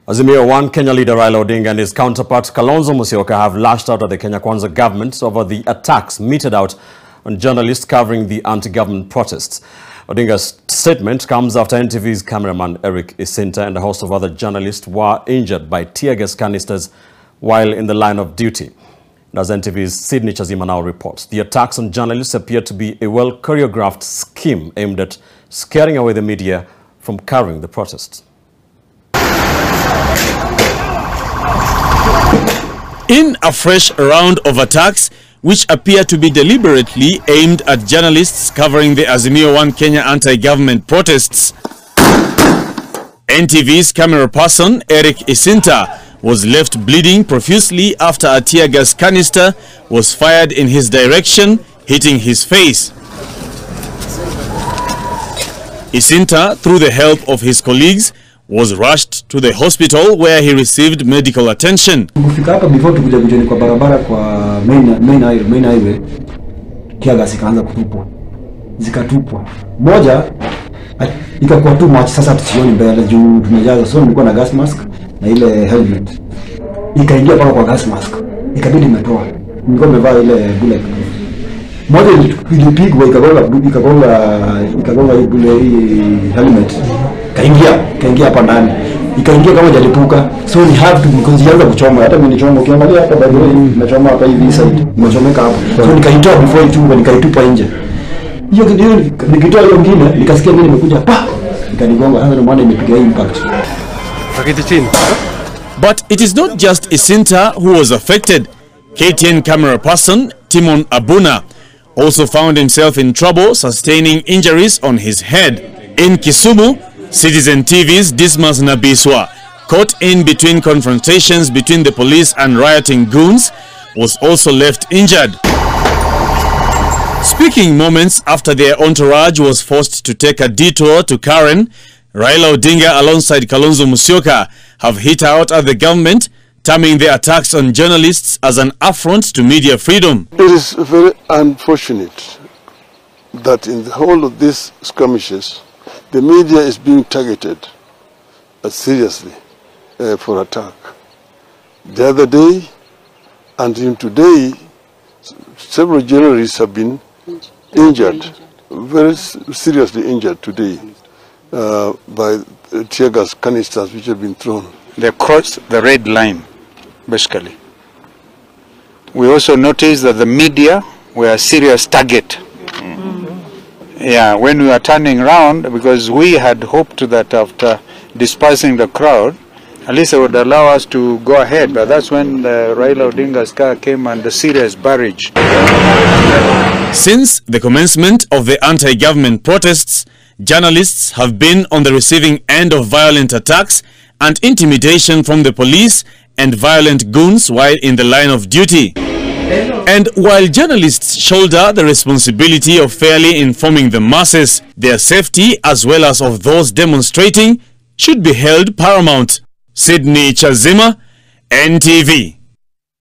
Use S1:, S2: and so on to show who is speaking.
S1: Azimio One Kenya leader Raila Odinga and his counterpart Kalonzo Musyoka have lashed out at the Kenya Kwanza government over the attacks meted out on journalists covering the anti-government protests. Odinga's statement comes after NTV's cameraman Eric Isinta and a host of other journalists were injured by tear gas canisters while in the line of duty. As NTV's Sydney Chazima now reports, the attacks on journalists appear to be a well-choreographed scheme aimed at scaring away the media from covering the protests.
S2: In a fresh round of attacks, which appear to be deliberately aimed at journalists covering the Azimio One Kenya anti-government protests, NTV's camera person Eric Isinta was left bleeding profusely after a tear gas canister was fired in his direction, hitting his face. Isinta, through the help of his colleagues, was rushed to the hospital where he received medical attention.
S3: Kufika hapa before tukuje kwa barabara kwa main highway, tear gas ikaanza kutupwa. Zikatupwa. Moja ikakuwa too much, sasa tusioni mbele juu tumejaza, so nilikuwa na gas mask na ile helmet. Ikaingia paka kwa gas mask. Ikabidi nimetoa. Nilikuwa nimevaa ile bullet. Moja ilipigwa ikagonga ile helmet. Kaingia hapa ndani. Ikaingia kama jalipuka. So we have to, because ianza kuchoma. Hata mimi nichoma, ukiangalia hapa by the way nimechoma hapa hivi side. Nimechomeka hapa. So nikaitoa before ichunga, nikaitupa nje. Hiyo kidio nikitoa hiyo ngine, nikasikia mimi nimekuja pa. Nikanigonga, hasa ndio maana imepiga impact.
S2: Pakiti chini. But it is not just Isinta who was affected. KTN camera person Timon Abuna also found himself in trouble, sustaining injuries on his head. In Kisumu, Citizen TV's Dismas Nabiswa, caught in between confrontations between the police and rioting goons, was also left injured. Speaking moments after their entourage was forced to take a detour to Karen, Raila Odinga alongside Kalonzo Musyoka have hit out at the government, terming the attacks on journalists as an affront to media freedom.
S4: It is very unfortunate that in the whole of these skirmishes, the media is being targeted seriously for attack. The other day and even today, several journalists have been injured, very seriously injured today by tear gas canisters which have been thrown.
S5: They crossed the red line, basically. We also noticed that the media were a serious target. Yeah, when we were turning around, because we had hoped that after dispersing the crowd, at least they would allow us to go ahead, but that's when the Raila Odinga's car came under serious barrage.
S2: Since the commencement of the anti-government protests, journalists have been on the receiving end of violent attacks and intimidation from the police and violent goons while in the line of duty. And while journalists shoulder the responsibility of fairly informing the masses, their safety as well as of those demonstrating should be held paramount. Sydney Chazima, NTV.